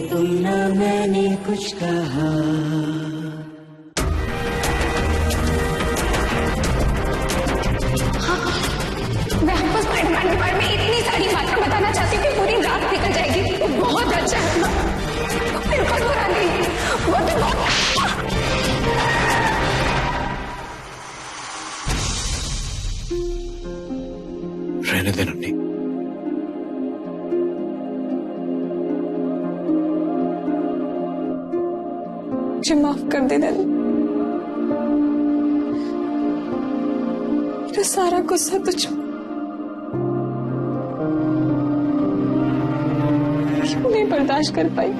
तुम ना मैंने कुछ कहा। हाँ, मैं आपको स्पाइडरमैन के बारे में इतनी सारी बातें बताना चाहती हूँ कि पूरी रात निकल जाएगी। वो बहुत अच्छा है ना, बिल्कुल बुरा नहीं, वो तो बहुत रहने दे नन्नी। मुझे माफ कर दे नन्नी। मेरा सारा गुस्सा तुझ क्यों नहीं बर्दाश्त कर पाई।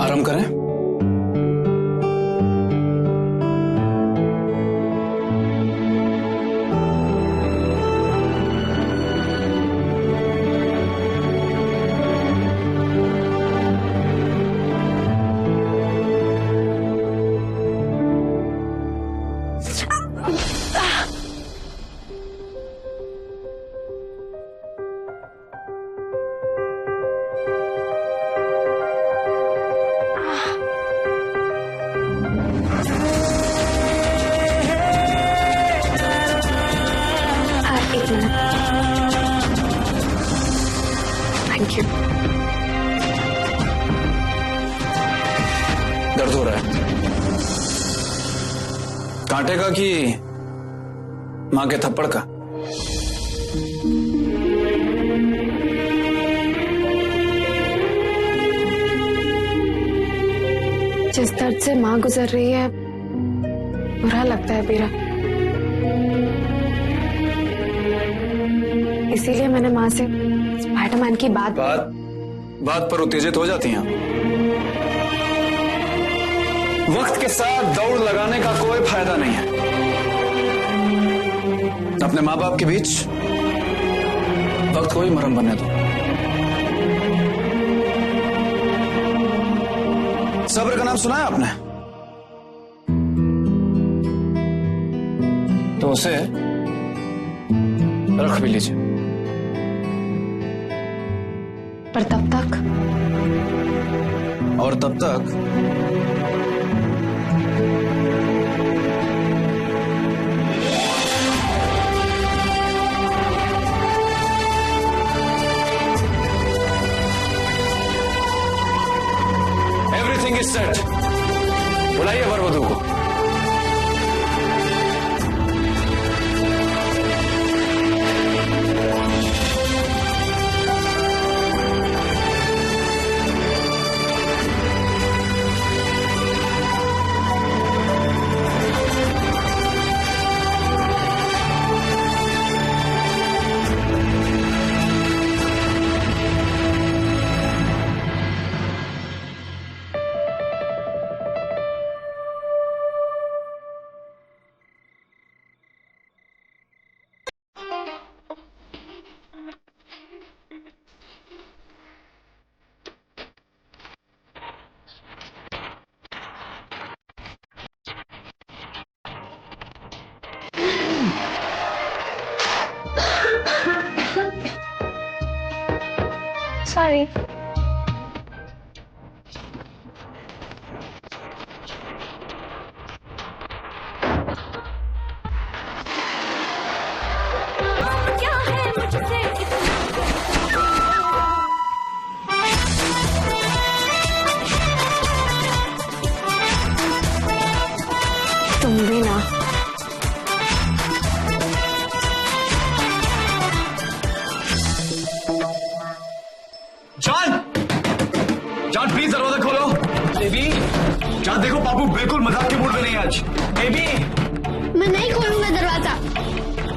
आराम करें। Thank you. दर्द हो रहा है? कांटे का कि मां के थप्पड़ का? जिस दर्द से माँ गुजर रही है बुरा लगता है बीरा, इसीलिए मैंने माँ से स्पाइडरमैन की बात पर उत्तेजित हो जाती हैं। वक्त के साथ दौड़ लगाने का कोई फायदा नहीं है। अपने माँ बाप के बीच वक्त को ही मरहम बनने दो। सब्र का नाम सुना है आपने? तो उसे रख भी लीजिए। पर तब तक और तब तक एवरीथिंग इज सेट। बुलाइए वर वधू को। सॉरी। क्या है मुझसे तुम भी ना। जान, जान प्लीज दरवाजा खोलो। बेबी, जान देखो पापू बिल्कुल मजाक के मूड में नहीं आज। बेबी, मैं नहीं खोलूंगा दरवाजा।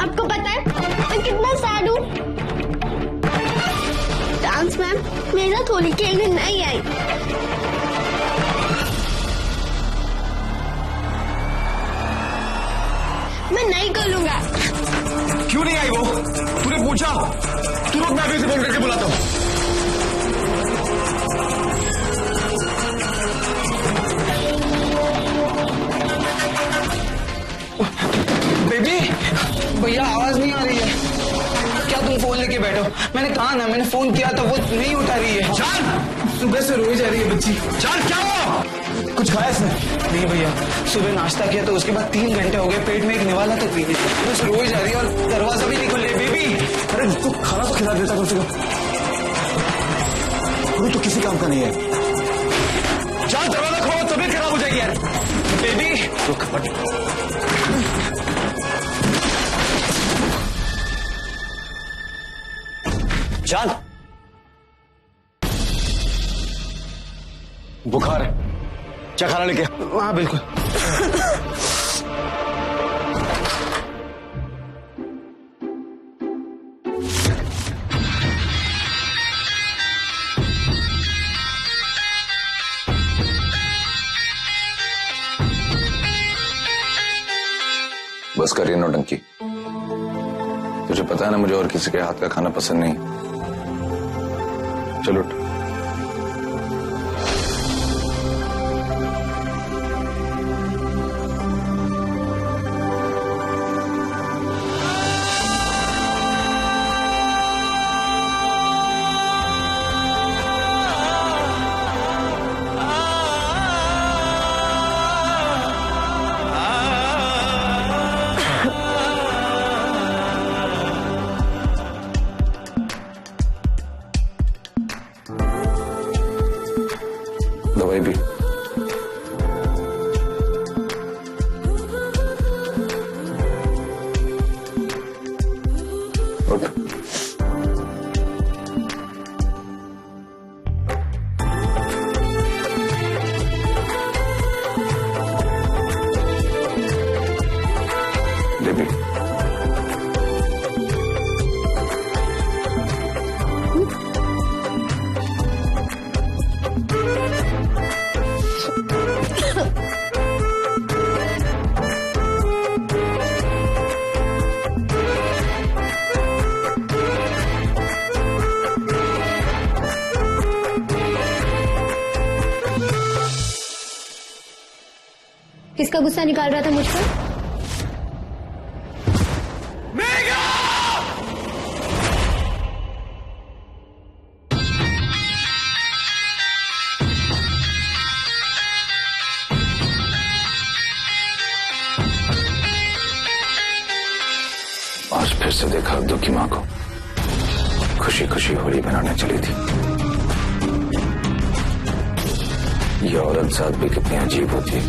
आपको पता है मैं कितना सैड हूँ। डांस मैम मेरा होली खेलने नहीं आई। मैं नहीं खोलूंगा। क्यों नहीं आई वो? तूने पूछा? तुरंत मैं अभी से फोन करके बुलाता हूँ। बेबी, भैया आवाज नहीं आ रही है। क्या तुम फोन लेके बैठो? मैंने कहा ना, मैंने फोन किया था, वो नहीं उठा रही है। जान, सुबह से रोई जा रही है बच्ची। जान क्या हुआ? कुछ खाया इसने? नहीं भैया, सुबह नाश्ता किया तो उसके बाद 3 घंटे हो गए, पेट में एक निवाला तक नहीं है, बस रोई जा रही है और दरवाजा भी नहीं खुल रही। बेबी, अरे तू खाना तो खिला देता कम से कम। तो किसी काम का नहीं है। जान दरवाजा खोलो, तबीयत खराब हो जाएगी यार। बेबी रुक हट। जान, बुखार है, क्या खाना लेके? हाँ बिल्कुल। बस करिए नौटंकी। तुझे पता है ना मुझे और किसी के हाथ का खाना पसंद नहीं। चलो उठ। दवाई भी। उठ। बेबी, किसका गुस्सा निकाल रहा था मुझ पर? आज फिर से देखा अब्दू की माँ को खुशी खुशी होली बनाने चली थी। ये औरत साथ भी कितनी अजीब होती है।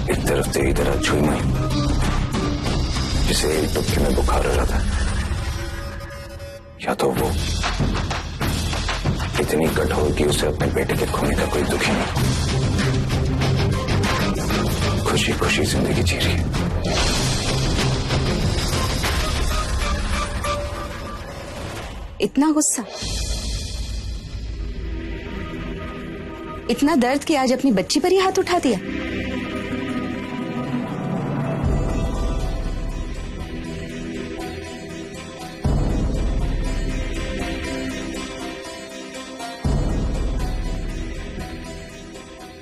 एक तरफ तेरी तरह छुई मई, जिसे एक टुक्के में बुखार हो जाता है, या तो वो इतनी कठोर कि उसे अपने बेटे के खोने का कोई दुख ही नहीं, खुशी खुशी जिंदगी जी रही है। इतना गुस्सा, इतना दर्द कि आज अपनी बच्ची पर ही हाथ उठा दिया।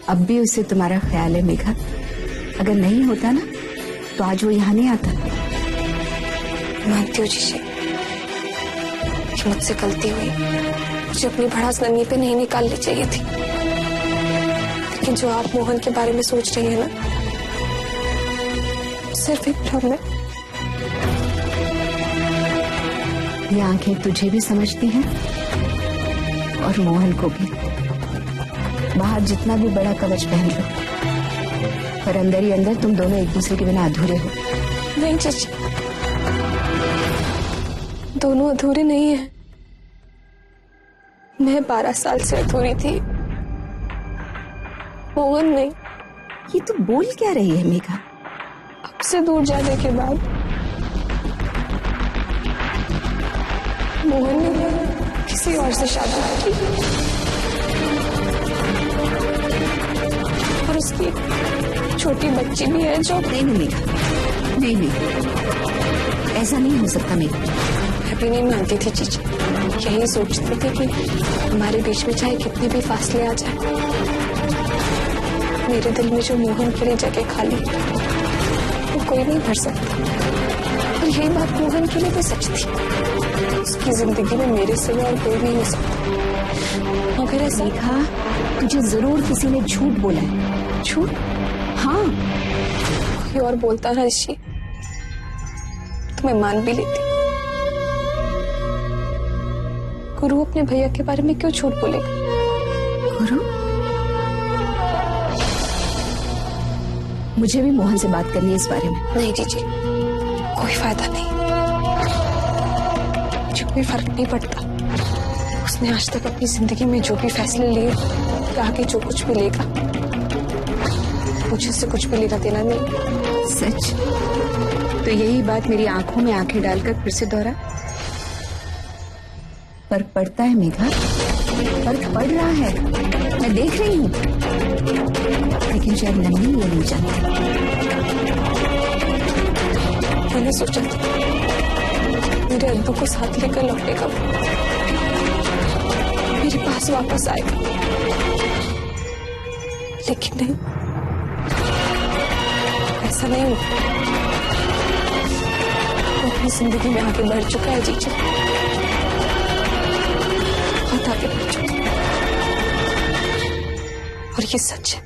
अब भी उसे तुम्हारा ख्याल है मेघा? अगर नहीं होता ना तो आज वो यहाँ नहीं आता। मानती हूँ जीजी, कि मुझसे गलती हुई, मुझे अपनी भड़ास नन्ही पे नहीं निकालनी चाहिए थी। लेकिन जो आप मोहन के बारे में सोच रही है ना, सिर्फ एक भ्रम है। ये आंखें तुझे भी समझती हैं और मोहन को भी। बाहर जितना भी बड़ा कवच पहन लो, पर अंदर ही अंदर तुम दोनों एक दूसरे के बिना अधूरे हो। नहीं चाची, दोनों अधूरे नहीं है। मैं 12 साल से अधूरी थी, मोहन नहीं। ये तू बोल क्या रही है मेघा? आपसे दूर जाने के बाद मोहन ने किसी और से शादी की और उसकी छोटी बच्ची भी है जो। नहीं मेघा, नहीं, ऐसा नहीं हो सकता मेघा। मैं भी नहीं मानती थी चीची, यही सोचती थी कि हमारे बीच में चाहे कितने भी फासले आ जाए, मेरे दिल में जो मोहन के लिए जगह खाली वो कोई नहीं भर सकता। और यही बात मोहन के लिए भी सच थी। उसकी जिंदगी में मेरे सिवा और कोई नहीं हो सकता। मगर ऐसा मेघा, तुझे जरूर किसी ने झूठ बोला है। झूठ? हाँ। कोई और बोलता ना ऋषि तो मैं मान भी लेती। गुरु अपने भैया के बारे में क्यों झूठ बोलेगा? गुरु? मुझे भी मोहन से बात करनी है इस बारे में। नहीं जीजी, कोई फायदा नहीं, मुझे कोई फर्क नहीं पड़ता। उसने आज तक अपनी जिंदगी में जो भी फैसले लिए, आगे जो कुछ भी लेगा, मुझे उससे कुछ भी लेना देना नहीं। सच? तो यही बात मेरी आंखों में आंखें डालकर फिर से दोहरा। फर्क पड़ता है मेघा, फर्क पड़ रहा है, मैं देख रही हूँ। लेकिन शायद नन्ही ये नहीं जानती। मैंने सोचा था मेरे अब्बू को साथ लेकर लौटेगा, मेरे पास वापस आएगा, लेकिन नहीं, ऐसा नहीं हुआ। वो अपनी जिंदगी में आगे बढ़ चुका है जीजा, बहुत आगे बढ़ चुका है, और ये सच है।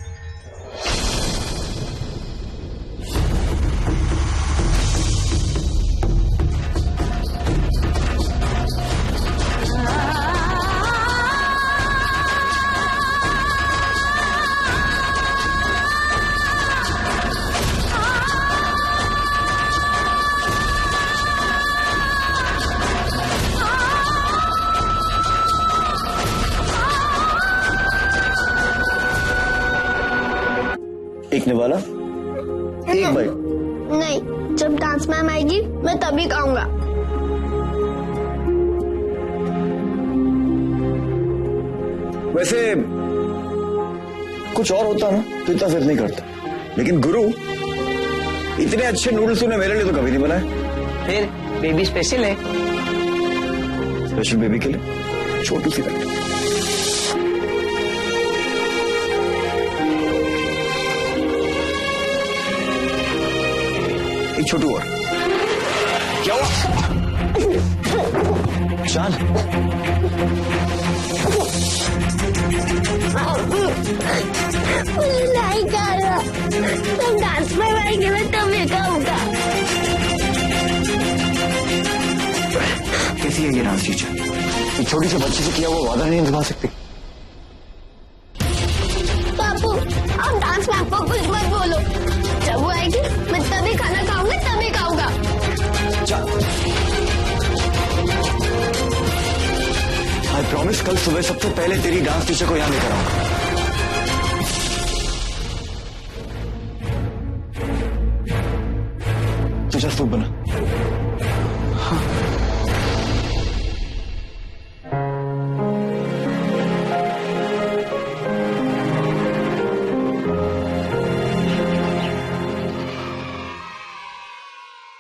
एक निवाला, एक बाइट। नहीं, जब डांस मैम आएगी मैं तभी गाऊंगा। वैसे कुछ और होता ना तो इतना फिर नहीं करता, लेकिन गुरु इतने अच्छे नूडल्स तूने मेरे लिए तो कभी नहीं बनाए। फिर बेबी स्पेशल है। स्पेशल बेबी के लिए छोटी सी बाइट। एक छोटू और। क्या हुआ? जान, मुझे नहीं करना, तुम डांस में आएंगे मैं तभी गाऊंगा। कैसी है ये डांस टीचर? एक छोटी सी बच्ची से किया हुआ वादा नहीं निभा सकती। बापू, आप डांस मैम को कुछ मत बोलो, जब वो आएगी मैं तभी खाना खाऊंगा, तभी खाऊंगा। आई प्रॉमिस कल सुबह सबसे पहले तेरी डांस टीचर को यहाँ लेकर आऊंगा। तुझे सूप बना। हाँ।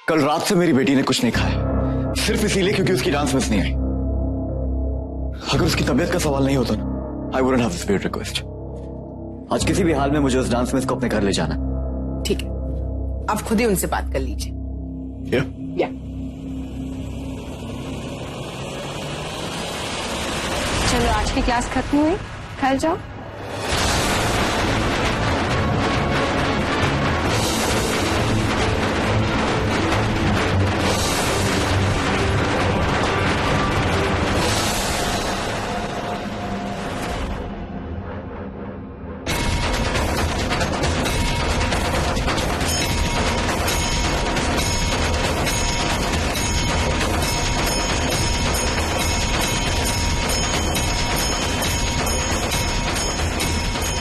कल रात से मेरी बेटी ने कुछ नहीं खाया, सिर्फ इसीलिए क्योंकि उसकी डांस मिस नहीं आई। अगर उसकी तबीयत का सवाल नहीं होता ना, I wouldn't have this weight request. आज किसी भी हाल में मुझे उस डांस मिस को अपने घर ले जाना। ठीक है, आप खुद ही उनसे बात कर लीजिए। Yeah? या चलो आज की क्लास खत्म हुई, घर जाओ।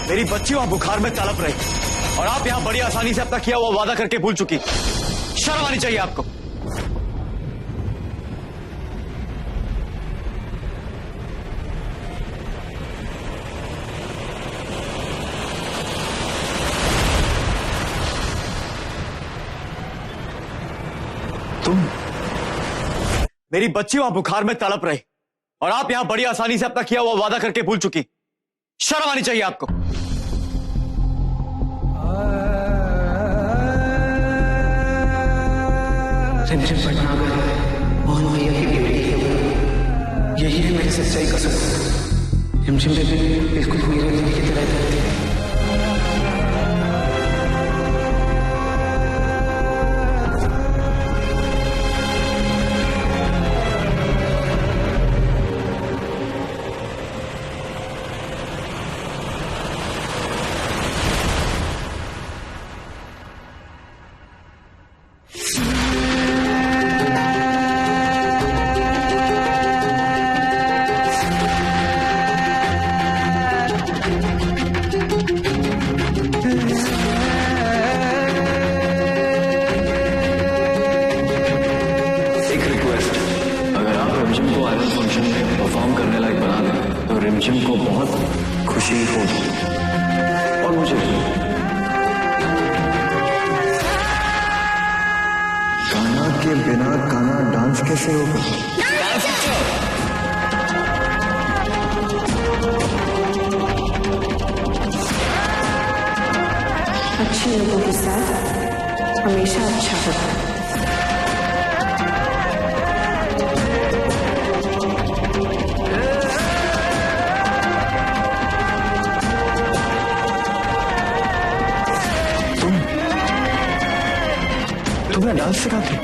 मेरी बच्ची वहां बुखार में तड़प रही और आप यहां बड़ी आसानी से अपना किया हुआ वादा करके भूल चुकी। शर्म आनी चाहिए आपको। तुम, मेरी बच्ची वहां बुखार में तड़प रही और आप यहां बड़ी आसानी से अपना किया हुआ वादा करके भूल चुकी। शर्म आनी चाहिए आपको। रिमझिम पटना गए, मोहन भैया की बेटी है, यही है मेरी सच्चाई का सबूत। रिमझिम बेबी बिल्कुल मेरे दिल की तरह करती है। रिमझिम को बहुत खुशी होगी और मुझे गाना के बिना गाना डांस कैसे होगा? अच्छे लोगों के साथ हमेशा अच्छा होता है। तुम्हें डांस सिखाती?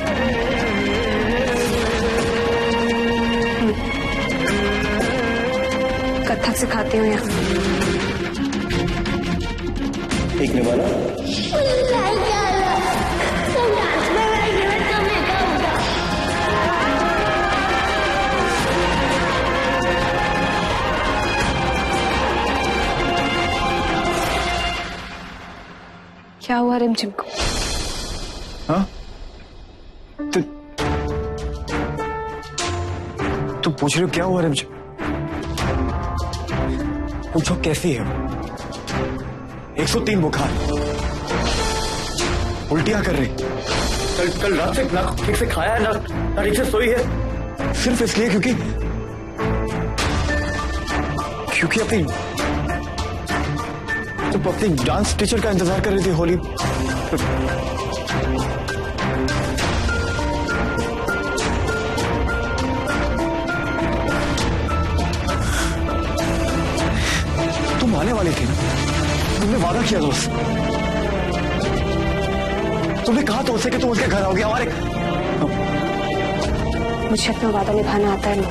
कथक सिखाती हूँ यहाँ। सीखने वाला क्या हुआ रिमझिम को? हाँ? तू पूछ रही हो क्या हुआ रिमझिम? पूछो कैसी है? 103 बुखार, उल्टियां कर रही, कल रात से ना ठीक से खाया है ना ठीक से सोई है, सिर्फ इसलिए क्योंकि अपनी डांस टीचर का इंतजार कर रही थी होली। तुम आने वाली थी ना, तुमने वादा किया था उससे, तुमने कहा तो उससे कि तुम उसके घर आओगे। हमारे मुझे अपना वादा निभाना आता है ना।